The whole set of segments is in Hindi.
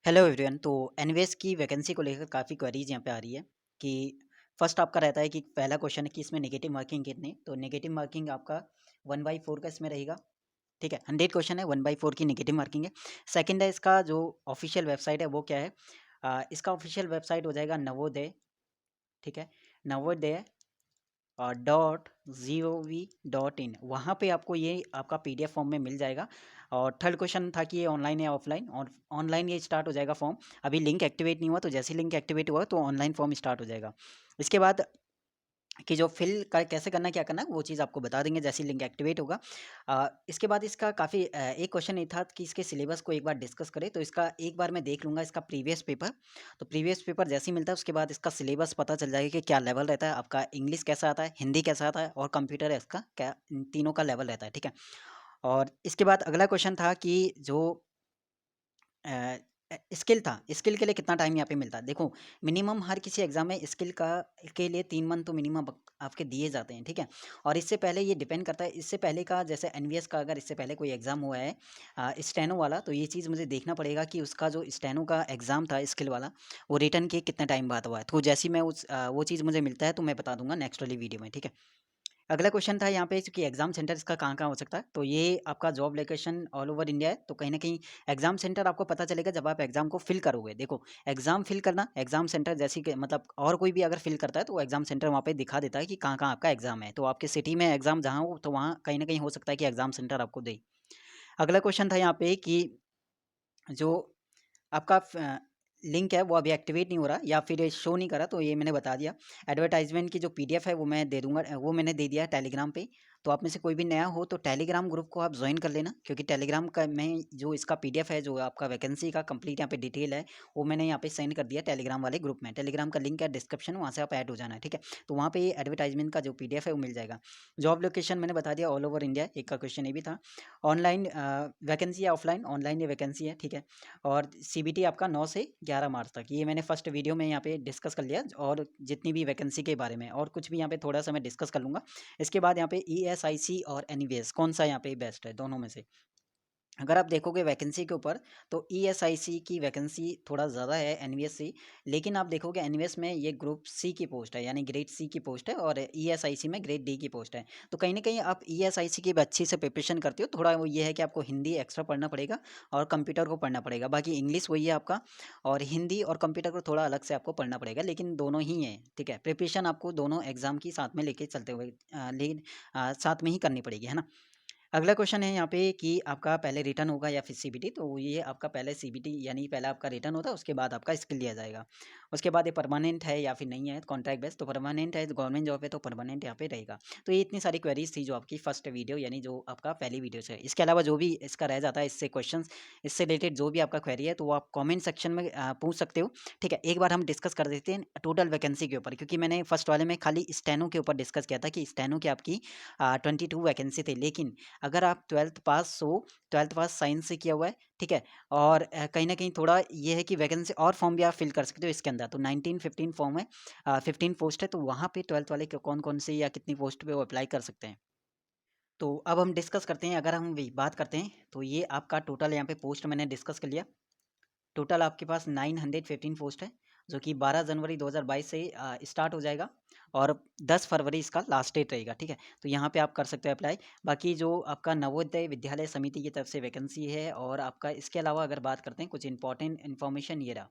Hello everyone. तो एनवीएस की वैकेंसी को लेकर काफ़ी क्वेरीज यहाँ पे आ रही है कि फर्स्ट आपका रहता है कि पहला क्वेश्चन है कि इसमें नेगेटिव मार्किंग कितनी। तो नेगेटिव मार्किंग आपका 1/4 का इसमें रहेगा। ठीक है, 100 क्वेश्चन है, 1/4 की नेगेटिव मार्किंग है। सेकंड है इसका जो ऑफिशियल वेबसाइट है वो क्या है। इसका ऑफिशियल वेबसाइट हो जाएगा नवोदय। ठीक है, नवोदय .gov.in। वहाँ पे आपको ये आपका पीडीएफ फॉर्म में मिल जाएगा। और थर्ड क्वेश्चन था कि ये ऑनलाइन या ऑफलाइन, और ऑनलाइन ये स्टार्ट हो जाएगा फॉर्म। अभी लिंक एक्टिवेट नहीं हुआ, तो जैसे लिंक एक्टिवेट हुआ तो ऑनलाइन फॉर्म स्टार्ट हो जाएगा। इसके बाद कि जो फिल कर कैसे करना है, क्या करना है, वो चीज़ आपको बता देंगे जैसे ही लिंक एक्टिवेट होगा। इसके बाद इसका काफ़ी एक क्वेश्चन ये था कि इसके सिलेबस को एक बार डिस्कस करें, तो इसका एक बार मैं देख लूँगा इसका प्रीवियस पेपर। तो प्रीवियस पेपर जैसे ही मिलता है उसके बाद इसका सिलेबस पता चल जाएगा कि क्या लेवल रहता है आपका, इंग्लिश कैसा आता है, हिंदी कैसा आता है और कंप्यूटर है इसका क्या, इन तीनों का लेवल रहता है। ठीक है, और इसके बाद अगला क्वेश्चन था कि जो स्किल था, स्किल के लिए कितना टाइम यहाँ पे मिलता है। देखो, मिनिमम हर किसी एग्जाम में स्किल का के लिए 3 मंथ तो मिनिमम आपके दिए जाते हैं। ठीक है, और इससे पहले ये डिपेंड करता है, इससे पहले का जैसे एनवीएस का अगर इससे पहले कोई एग्जाम हुआ है स्टेनो वाला, तो ये चीज़ मुझे देखना पड़ेगा कि उसका जो स्टेनो का एग्जाम था स्किल वाला, वो रिटर्न के कितने टाइम बाद हुआ है। तो जैसे ही मैं वो चीज़ मुझे मिलता है तो मैं बता दूंगा नेक्स्ट वाली वीडियो में। ठीक है, अगला क्वेश्चन था यहाँ पे कि एग्जाम सेंटर इसका कहाँ-कहाँ हो सकता है। तो ये आपका job location all over India है, तो कहीं न कहीं एग्जाम सेंटर आपको पता चलेगा जब आप एग्जाम को फिल करोगे। देखो, एग्जाम फिल करना, एग्जाम सेंटर जैसे कि मतलब और कोई भी अगर फिल करता है तो वो एग्जाम सेंटर वहाँ पे दिखा देता है कि कहाँ-कहाँ आपका एग्जाम है। तो आपके सिटी में एग्जाम जहाँ हो तो वहाँ कहीं न कहीं हो सकता है कि एग्जाम सेंटर आपको दे। अगला क्वेश्चन था यहाँ पे कि जो आपका लिंक है वो अभी एक्टिवेट नहीं हो रहा या फिर शो नहीं कर रहा, तो ये मैंने बता दिया। एडवर्टाइजमेंट की जो पीडीएफ है वो मैं दे दूंगा, वो मैंने दे दिया है टेलीग्राम पे। तो आप में से कोई भी नया हो तो टेलीग्राम ग्रुप को आप ज्वाइन कर लेना, क्योंकि टेलीग्राम का में जो इसका पीडीएफ है, जो आपका वैकेंसी का कंप्लीट यहाँ पे डिटेल है, वो मैंने यहाँ पे सेंड कर दिया टेलीग्राम वाले ग्रुप में। टेलीग्राम का लिंक है डिस्क्रिप्शन, वहाँ से आप ऐड हो जाना है। ठीक है, तो वहाँ पे एडवर्टाइजमेंट का जो पीडीएफ है वो मिल जाएगा। जॉब लोकेशन मैंने बता दिया ऑल ओवर इंडिया, एक का क्वेश्चन ये भी था। ऑनलाइन वैकेंसी है, ऑफलाइन, ऑनलाइन ये वैकेंसी है। ठीक है, और सीबीटी आपका 9 से 11 मार्च तक, ये मैंने फर्स्ट वीडियो में यहाँ पे डिस्कस कर लिया, और जितनी भी वैकेंसी के बारे में और कुछ भी यहाँ पे थोड़ा सा मैं डिस्कस कर लूँगा। इसके बाद यहाँ पे ईएसआईसी और एनवीएस कौन सा यहाँ पे बेस्ट है दोनों में से। अगर आप देखोगे वैकेंसी के ऊपर, तो ईएसआईसी की वैकेंसी थोड़ा ज़्यादा है एनवीएस से। लेकिन आप देखोगे एनवीएस में ये ग्रुप सी की पोस्ट है, यानी ग्रेड सी की पोस्ट है, और ईएसआईसी में ग्रेड डी की पोस्ट है। तो कहीं ना कहीं आप ईएसआईसी की भी अच्छी से प्रिपरेशन करते हो। थोड़ा वो ये है कि आपको हिंदी एक्स्ट्रा पढ़ना पड़ेगा और कंप्यूटर को पढ़ना पड़ेगा, बाकी इंग्लिश वही है आपका, और हिंदी और कंप्यूटर को थोड़ा अलग से आपको पढ़ना पड़ेगा, लेकिन दोनों ही हैं। ठीक है, प्रिपरेशन आपको दोनों एग्जाम की साथ में लेके चलते हुए लेकिन साथ में ही करनी पड़ेगी, है ना। अगला क्वेश्चन है यहाँ पे कि आपका पहले रिटर्न होगा या फिर सीबीटी। तो ये आपका पहले सीबीटी यानी पहले आपका रिटर्न होता है, उसके बाद आपका स्किल लिया जाएगा। उसके बाद ये परमानेंट है या फिर नहीं है, कॉन्ट्रैक्ट बेस। तो परमानेंट है, गवर्नमेंट जॉब है, तो परमानेंट यहाँ पे रहेगा। तो ये इतनी सारी क्वेरीज थी जो आपकी फर्स्ट वीडियो यानी जो आपका पहली वीडियो से है। इसके अलावा जो भी इसका रह जाता है इससे क्वेश्चन, इससे रिलेटेड जो भी आपका क्वेरी है, तो वो आप कॉमेंट सेक्शन में पूछ सकते हो। ठीक है, एक बार हम डिस्कस कर देते हैं टोटल वैकेंसी के ऊपर, क्योंकि मैंने फर्स्ट वाले में खाली स्टेनो के ऊपर डिस्कस किया था कि स्टेनो की आपकी 22 वैकेंसी थी। लेकिन अगर आप 12th पास हो, 12th पास साइंस से किया हुआ है, ठीक है, और कहीं न कहीं थोड़ा ये है कि वैकेंसी और फॉर्म भी आप फिल कर सकते हो इसके अंदर। तो 19-15 फॉर्म है, 15 पोस्ट है, तो वहाँ पे 12th वाले कौन-कौन से या कितनी पोस्ट पे वो अप्लाई कर सकते हैं। तो अब हम डिस्कस करते हैं, अगर हम वही बात करते हैं, तो ये आपका टोटल यहाँ पे पोस्ट मैंने डिस्कस कर लिया। टोटल आपके पास 915 पोस्ट है, जो कि 12 जनवरी 2022 से स्टार्ट हो जाएगा, और 10 फरवरी इसका लास्ट डेट रहेगा। ठीक है, तो यहाँ पे आप कर सकते हो अप्लाई। बाकी जो आपका नवोदय विद्यालय समिति की तरफ से वैकेंसी है, और आपका इसके अलावा अगर बात करते हैं कुछ इंपॉर्टेंट इन्फॉर्मेशन, ये रहा।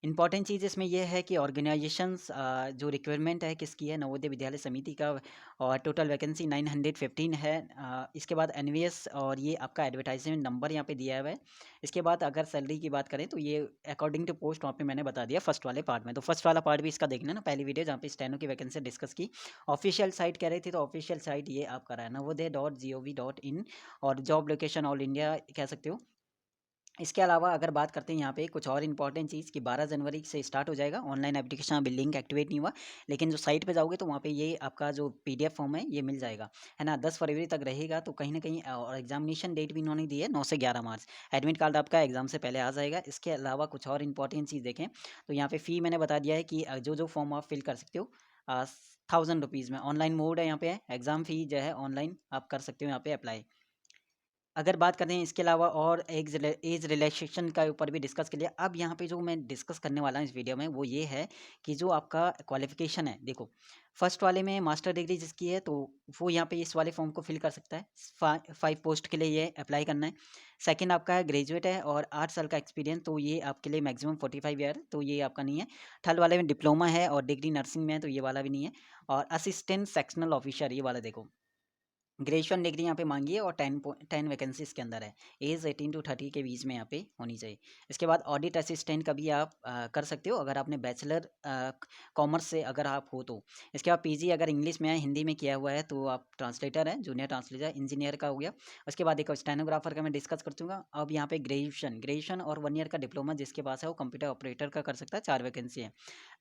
इम्पॉर्टेंट चीज़ इसमें ये है कि ऑर्गेनाइजेशंस जो रिक्वायरमेंट है किसकी है, नवोदय विद्यालय समिति का, और टोटल वैकेंसी 915 है। इसके बाद एनवीएस, और ये आपका एडवर्टाइजमेंट नंबर यहाँ पे दिया हुआ है। इसके बाद अगर सैलरी की बात करें तो ये अकॉर्डिंग टू पोस्ट वहाँ पे मैंने बता दिया फर्स्ट वाले पार्ट में। तो फर्स्ट वाला पार्ट भी इसका देखना ना, पहली वीडियो जहाँ पे स्टेनो की वैकेंसी डिस्कस की। ऑफिशियल साइट कह रही थी, तो ऑफिशियल साइट ये आपका रहा है नवोदय.gov.in, और जॉब लोकेशन ऑल इंडिया कह सकते हो। इसके अलावा अगर बात करते हैं यहाँ पे कुछ और इम्पॉर्टेंट चीज़ कि 12 जनवरी से स्टार्ट हो जाएगा ऑनलाइन एप्लीकेशन, अभी लिंक एक्टिवेट नहीं हुआ, लेकिन जो साइट पे जाओगे तो वहाँ पे ये आपका जो पीडीएफ फॉर्म है ये मिल जाएगा, है ना। 10 फरवरी तक रहेगा, तो कहीं ना कहीं और एग्जामिनेशन डेट भी इन्होंने दी है 9 से 11 मार्च। एडमिट कार्ड आपका एग्जाम से पहले आ जाएगा। इसके अलावा कुछ और इंपॉर्टेंट चीज़ देखें, तो यहाँ पे फ़ी मैंने बता दिया है कि जो जो फॉर्म आप फिल कर सकते हो 1000 रुपीज़ में ऑनलाइन मोड है, यहाँ पे है एग्जाम फ़ी जो है ऑनलाइन आप कर सकते हो यहाँ पे अप्लाई। अगर बात करें इसके अलावा और एज रिलैक्सेशन का ऊपर भी डिस्कस कर लिया। अब यहाँ पे जो मैं डिस्कस करने वाला हूँ इस वीडियो में वो ये है कि जो आपका क्वालिफिकेशन है, देखो फर्स्ट वाले में मास्टर डिग्री जिसकी है तो वो यहाँ पे इस वाले फॉर्म को फिल कर सकता है। 5 पोस्ट के लिए ये अप्लाई करना है। सेकंड आपका है ग्रेजुएट है और 8 साल का एक्सपीरियंस, तो ये आपके लिए मैक्सिमम 45 ईयर, तो ये आपका नहीं है। थर्ड वाले में डिप्लोमा है और डिग्री नर्सिंग में है, तो ये वाला भी नहीं है। और असिस्टेंट सेक्शनल ऑफिसर, ये वाला देखो ग्रेजुएशन डिग्री यहाँ पे मांगी है और 10 वैकेंसी इसके अंदर है। एज 18 to 30 के बीच में यहाँ पे होनी चाहिए। इसके बाद ऑडिट असिस्टेंट का भी आप कर सकते हो अगर आपने बैचलर कॉमर्स से अगर आप हो तो। इसके बाद पीजी अगर इंग्लिश में है, हिंदी में किया हुआ है तो आप ट्रांसलेटर है, जूनियर ट्रांसलेटर इंजीनियर का हो गया। उसके बाद देखो स्टेनोग्राफर का मैं डिस्कस कर चुका। अब यहाँ पे ग्रेजुएशन और 1 ईयर का डिप्लोमा जिसके पास है वो कंप्यूटर ऑपरेटर का कर सकता है। 4 वैकेंसी है।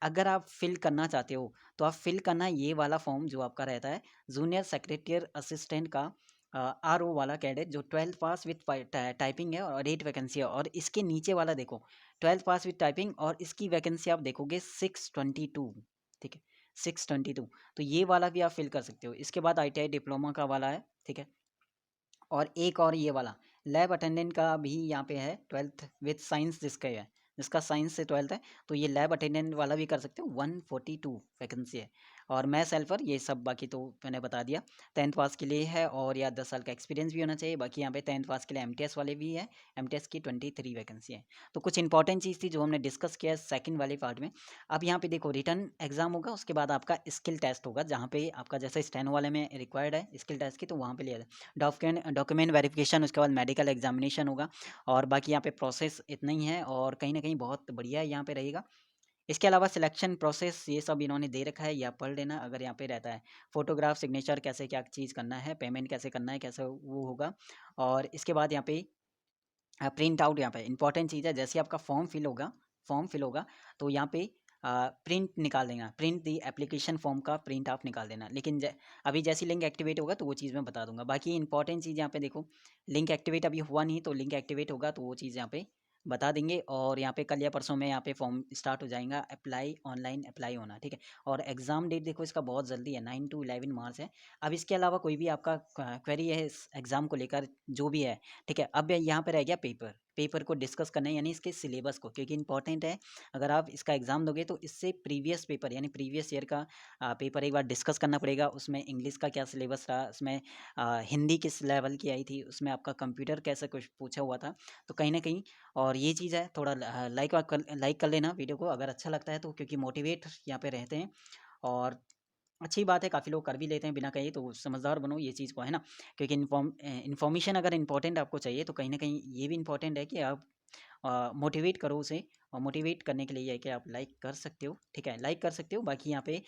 अगर आप फिल करना चाहते हो तो आप फिल करना ये वाला फॉर्म जो आपका रहता है, जूनियर सेक्रेटरी असिस्टेंट का आरओ वाला कैडेट, जो 12th पास विथ टाइपिंग है और 8 वैकेंसी है। और इसके नीचे वाला देखो 12th पास विथ टाइपिंग और इसकी वैकेंसी आप देखोगे 622, ठीक है 622। तो ये वाला भी आप फिल कर सकते हो। इसके बाद आईटीआई डिप्लोमा का वाला है, ठीक है। और एक और ये वाला लैब अटेंडेंट का भी यहाँ पे है, 12th विथ साइंस जिसका है, जिसका साइंस से 12th है, तो ये लैब अटेंडेंट वाला भी कर सकते हो। 142 वैकेंसी है। और मैथ्स हेल्पर ये सब बाकी तो मैंने बता दिया। 10th पास के लिए है और या 10 साल का एक्सपीरियंस भी होना चाहिए। बाकी यहाँ पे 10th पास के लिए एमटीएस वाले भी है। एमटीएस की 23 वैकेंसी है। तो कुछ इंपॉर्टेंट चीज़ थी जो हमने डिस्कस किया सेकंड वाले पार्ट में। अब यहाँ पे देखो रिटर्न एग्जाम होगा, उसके बाद आपका स्किल टेस्ट होगा, जहाँ पे आपका जैसे स्टेनो वाले में रिक्वायर्ड है स्किल टेस्ट की, तो वहाँ पे लिया डॉक्यूमेंट वेरिफिकेशन, उसके बाद मेडिकल एग्जामिनेशन होगा। और बाकी यहाँ पे प्रोसेस इतना ही है और कहीं ना कहीं बहुत बढ़िया यहाँ पे रहेगा। इसके अलावा सिलेक्शन प्रोसेस ये सब इन्होंने दे रखा है, या पढ़ लेना अगर यहाँ पे रहता है। फोटोग्राफ सिग्नेचर कैसे क्या चीज़ करना है, पेमेंट कैसे करना है, कैसे वो होगा। और इसके बाद यहाँ पे प्रिंट आउट, यहाँ पे इंपॉर्टेंट चीज़ है, जैसे आपका फॉर्म फिल होगा तो यहाँ पे प्रिंट निकाल देना, प्रिंट दी एप्लीकेशन फॉर्म का प्रिंट आप निकाल देना। लेकिन अभी जैसी लिंक एक्टिवेट होगा तो वो चीज़ मैं बता दूंगा। बाकी इंपॉर्टेंट चीज़ यहाँ पे देखो, लिंक एक्टिवेट अभी हुआ नहीं, तो लिंक एक्टिवेट होगा तो वो चीज़ यहाँ पे बता देंगे। और यहाँ पे कल या परसों में यहाँ पे फॉर्म स्टार्ट हो जाएगा, अप्लाई ऑनलाइन अप्लाई होना, ठीक है। और एग्ज़ाम डेट देखो इसका बहुत जल्दी है, 9 to 11 मार्च है। अब इसके अलावा कोई भी आपका क्वेरी है इस एग्ज़ाम को लेकर जो भी है, ठीक है। अब यहाँ पे रह गया पेपर को डिस्कस करना है, यानी इसके सिलेबस को, क्योंकि इंपॉर्टेंट है। अगर आप इसका एग्जाम दोगे तो इससे प्रीवियस पेपर यानी प्रीवियस ईयर का पेपर एक बार डिस्कस करना पड़ेगा। उसमें इंग्लिश का क्या सिलेबस रहा, उसमें हिंदी किस लेवल की आई थी, उसमें आपका कंप्यूटर कैसा कुछ पूछा हुआ था, तो कहीं ना कहीं। और ये चीज़ है, थोड़ा लाइक कर लेना वीडियो को अगर अच्छा लगता है तो, क्योंकि मोटिवेट यहाँ पे रहते हैं। और अच्छी बात है, काफ़ी लोग कर भी लेते हैं बिना कहे, तो समझदार बनो ये चीज़ को, है ना। क्योंकि इन्फॉर्मेशन अगर इंपॉर्टेंट आपको चाहिए तो कहीं ना कहीं ये भी इंपॉर्टेंट है कि आप मोटिवेट करो उसे। और मोटिवेट करने के लिए ये है कि आप लाइक कर सकते हो, ठीक है, लाइक कर सकते हो। बाकी यहाँ पे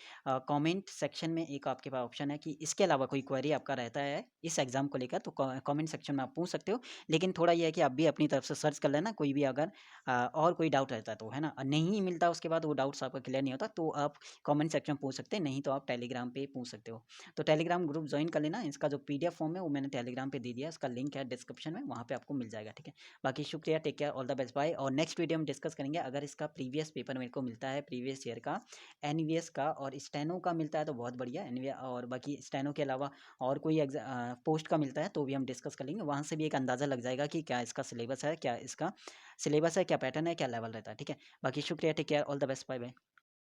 कमेंट सेक्शन में एक आपके पास ऑप्शन है कि इसके अलावा कोई क्वेरी आपका रहता है इस एग्जाम को लेकर, तो कमेंट सेक्शन में आप पूछ सकते हो। लेकिन थोड़ा ये है कि आप भी अपनी तरफ से सर्च कर लेना, कोई भी अगर और कोई डाउट रहता है तो, है ना। नहीं मिलता उसके बाद वो डाउट्स आपका क्लियर नहीं होता तो आप कमेंट सेक्शन में पूछ सकते हैं, नहीं तो आप टेलीग्राम पे पूछ सकते हो। तो टेलीग्राम ग्रुप ज्वाइन कर लेना। इसका जो पीडीएफ फॉर्म है वो मैंने टेलीग्राम पे दे दिया, इसका लिंक है डिस्क्रिप्शन में, वहाँ पे आपको मिल जाएगा, ठीक है। बाकी शुक्रिया, take care, all the best, bye. और नेक्स्ट वीडियो में डिस्कस करेंगे, अगर इसका प्रीवियस पेपर मेरे को मिलता है प्रीवियस ईयर का, एनवीएस का और स्टेनो का मिलता है तो बहुत बढ़िया, एनवीएस और बाकी स्टेनो के अलावा और कोई पोस्ट का मिलता है तो भी हम डिस्कस कर लेंगे। वहाँ से भी एक अंदाज़ा लग जाएगा कि क्या इसका सिलेबस है, क्या इसका सिलेबस है, क्या पैटर्न है, क्या लेवल रहता है, ठीक है। बाकी शुक्रिया, take care, all the best, bye bye.